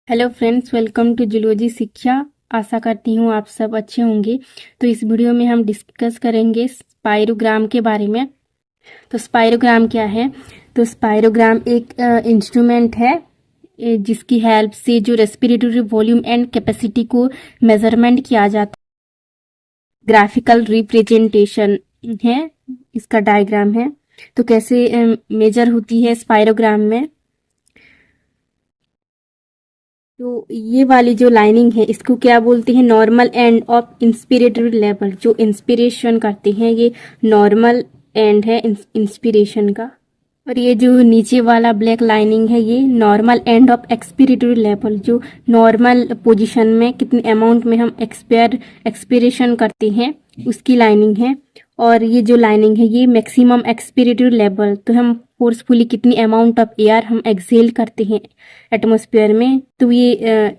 Hello friends, welcome to zoology Shiksha. आशा करती हूँ आप सब अच्छे होंगे। तो इस वीडियो में हम डिस्कस करेंगे स्पाइरोग्राम के बारे में। तो स्पाइरोग्राम क्या है? तो स्पाइरोग्राम एक इंस्ट्रूमेंट है जिसकी हेल्प से जो रेस्पिरेटरी वॉल्यूम एंड कैपेसिटी को मेजरमेंट किया जाता है। ग्राफिकल रिप्रेजेंटेशन है, इसका डायग्राम है। तो कैसे मेजर होती है स्पाइरोग्राम में? तो ये वाली जो लाइनिंग है इसको क्या बोलते हैं? Normal end of inspiratory level. जो इंस्पिरेशन करते हैं ये नॉर्मल एंड है इंस्पिरेशन का। और ये जो नीचे वाला ब्लैक लाइनिंग है ये normal end of expiratory level. जो नॉर्मल पोजीशन में कितने अमाउंट में हम एक्सपिरेशन करते हैं उसकी लाइनिंग है। और ये जो लाइनिंग है ये मैक्सिमम एक्सपिरेटरी लेवल। तो हम फोर्सफुली कितनी अमाउंट ऑफ एयर हम एक्सहेल करते हैं एटमॉस्फेयर में, तो ये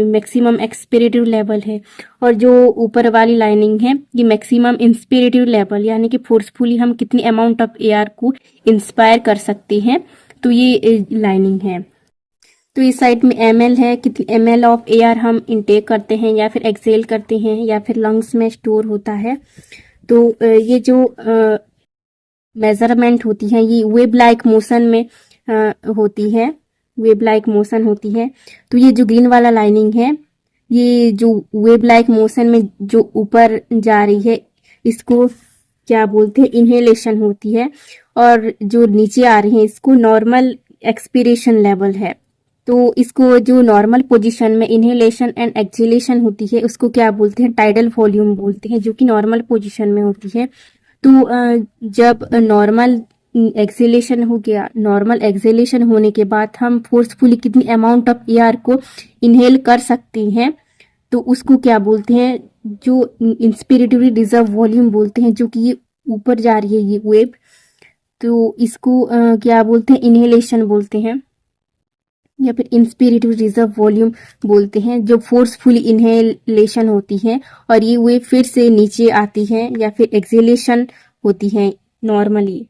मैक्सिमम एक्सपिरेटरी लेवल है। और जो ऊपर वाली लाइनिंग है ये मैक्सिमम इंस्पिरेटरी लेवल, यानी कि फोर्सफुली हम कितनी अमाउंट ऑफ एयर को इंस्पायर कर सकते हैं, तो ये लाइनिंग है। तो इस साइड में ml है, कितनी ml ऑफ एयर हम इनटेक करते हैं या फिर एक्सहेल करते हैं या फिर लंग्स में स्टोर होता है। तो ये जो मेजरमेंट होती है ये वेब लाइक मोशन में होती है, वेब लाइक मोशन होती है। तो ये जो ग्रीन वाला लाइनिंग है ये जो वेब लाइक मोशन में जो ऊपर जा रही है इसको क्या बोलते हैं? इनहेलेशन होती है। और जो नीचे आ रही है इसको नॉर्मल एक्सपीरेशन लेवल है। तो इसको जो नॉर्मल पोजीशन में इनहेलेशन एंड एक्सहेलेशन होती है उसको क्या बोलते हैं? टाइडल वॉल्यूम बोलते हैं, जो कि नॉर्मल पोजीशन में होती है। तो जब नॉर्मल एक्सेलेशन हो गया, नॉर्मल एक्सेलेशन होने के बाद हम फोर्सफुली कितनी अमाउंट ऑफ एयर को इनहेल कर सकते हैं, तो उसको क्या बोलते हैं? जो इंस्पिरेटरी रिजर्व वॉल्यूम बोलते हैं, जो कि ये ऊपर जा रही है ये वेव। तो इसको क्या बोलते हैं? इनहेलेशन बोलते हैं या फिर इंस्पिरेटरी रिजर्व वॉल्यूम बोलते हैं, जो फोर्सफुली इनहेलेशन होती है और ये वेव फिर से नीचे आती है या फिर एक्सेलेशन होती है नॉर्मली।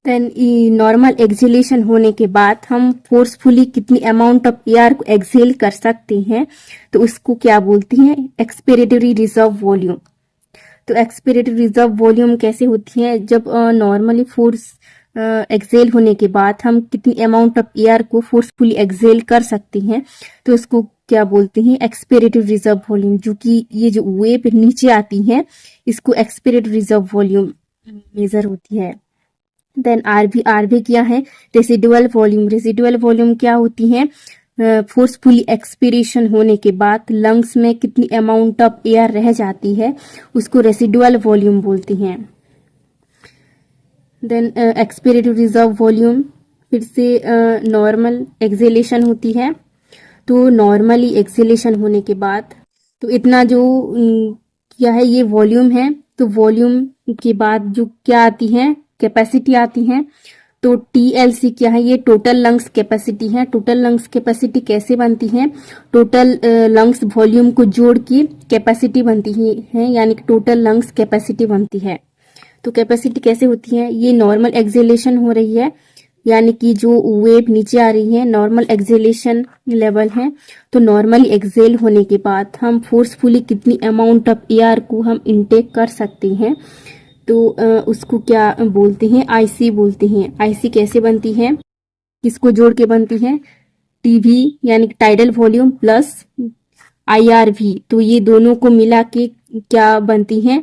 देन नॉर्मल एक्सहेलेशन होने के बाद हम फोर्सफुली कितनी अमाउंट ऑफ एयर को एक्सहेल कर सकते हैं, तो उसको क्या बोलते हैं? Expiratory reserve volume. तो एक्सपिरेटरी रिजर्व वॉल्यूम कैसे होती है? जब नॉर्मली फोर्स एक्सहेल होने के बाद हम कितनी अमाउंट ऑफ एयर को फोर्सफुली एक्सहेल कर सकते हैं, तो उसको क्या बोलते हैं? Expiratory reserve volume. जो कि ये जो वेव नीचे आती है इसको एक्सपिरेटरी रिजर्व वॉल्यूम मेजर होती है। देन आरवी क्या है? Residual volume. रेसिडुअल वॉल्यूम क्या होती है? फोर्सफुली एक्सपीरेशन होने के बाद लंग्स में कितनी अमाउंट ऑफ एयर रह जाती है उसको रेसिडुअल वॉल्यूम बोलते हैं। देन एक्सपिरेटरी रिजर्व वॉल्यूम फिर से नॉर्मल एक्सहेलेशन होती है। तो नॉर्मली एक्सहेलेशन होने के बाद तो इतना जो क्या है ये वॉल्यूम है। तो वॉल्यूम के बाद जो क्या आती है? कैपेसिटी आती है। तो TLC क्या है? ये टोटल लंग्स कैपेसिटी है। टोटल लंग्स कैपेसिटी कैसे बनती है? टोटल लंग्स वॉल्यूम को जोड़ के कैपेसिटी बनती है, यानी कि टोटल लंग्स कैपेसिटी बनती है। तो कैपेसिटी कैसे होती है? ये नॉर्मल एक्सहेलेशन हो रही है, यानी कि जो वेव नीचे आ रही है नॉर्मल एक्सहेलेशन लेवल है। तो नॉर्मली एक्सहेल होने के बाद हम फोर्सफुली कितनी अमाउंट ऑफ एयर को हम इनटेक कर सकते हैं, तो उसको क्या बोलते हैं? आईसी बोलते हैं। आईसी कैसे बनती है? किसको जोड़ के बनती है? टीवी यानी कि टाइडल वॉल्यूम प्लस IRV। तो ये दोनों को मिला के क्या बनती है?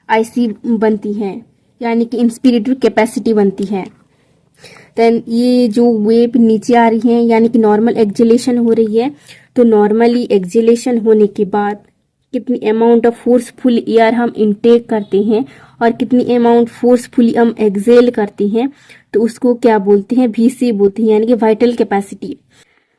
आईसी बनती है, यानी कि इंस्पिरेटरी कैपेसिटी बनती है। देन ये जो वेव नीचे आ रही है यानी कि नॉर्मल एक्सहेलेशन हो रही है। तो नॉर्मली एक्सहेलेशन होने के बाद कितनी अमाउंट ऑफ फोर्सफुल एयर हम इनटेक करते हैं और कितनी अमाउंट फोर्सफुली हम एक्सहेल करते हैं, तो उसको क्या बोलते हैं? VC बोलते हैं, यानी कि वाइटल कैपेसिटी।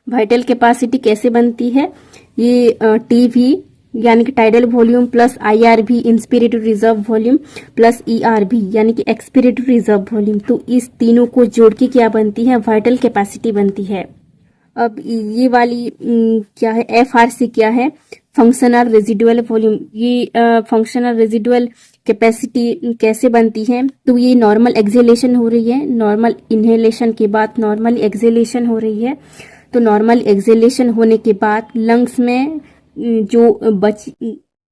वाइटल कैपेसिटी कैसे बनती है? ये टीवी यानी कि tidal volume plus IRV inspiratory reserve volume plus ERV यानी कि एक्सपिरेटरी रिजर्व वॉल्यूम। तो इस तीनों को जोड़ के क्या बनती है? वाइटल कैपेसिटी बनती है। अब ये वाली क्या है? FRC क्या है? Functional residual volume. ये फंक्शनल रेजिडुअल कैपेसिटी कैसे बनती है? तो ये नॉर्मल एक्सहेलेशन हो रही है, नॉर्मल इनहेलेशन के बाद नॉर्मल एक्सहेलेशन हो रही है। तो नॉर्मल एक्सेलेशन होने के बाद लंग्स में जो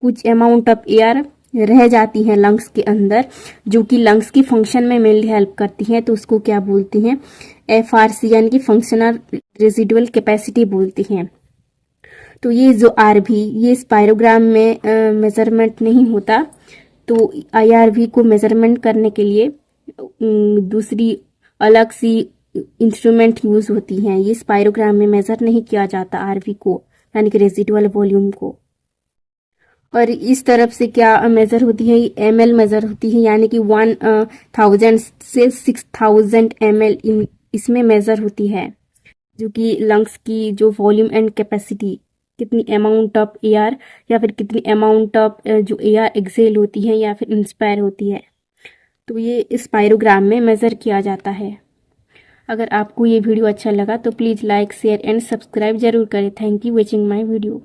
कुछ अमाउंट ऑफ एयर रह जाती हैं लंग्स के अंदर, जो कि लंग्स की फंक्शन में मेनली हेल्प करती हैं, तो उसको क्या बोलते हैं, FRC यानी कि फंक्शनल रेजिडुअल कैपेसिटी बोलती हैं। तो ये जो RV ये स्पायरोग्राम में मेजरमेंट नहीं होता, तो IRV को मेजरमेंट करने के लिए दूसरी अलग सी इंस्ट्रूमेंट यूज होती हैं। ये स्पायरोग्राम में मेजर नहीं किया जाता RV को, यानी कि रेजिडुअल वॉल्यूम को। और इस तरफ से क्या मेजर होती है, ML मेजर होती है, यानी कि 1000 से 6000 ML इसमें मेजर होती है, जो कि लंग्स की जो वॉल्यूम एंड कैपेसिटी, कितनी अमाउंट ऑफ एयर या फिर कितनी अमाउंट ऑफ जो एयर एक्सेल होती है या फिर इंस्पायर होती है, तो ये स्पायरोग्राम में मेजर किया जाता है। अगर आपको ये वीडियो अच्छा लगा तो please like share and subscribe जरूर करें। Thank you watching my video.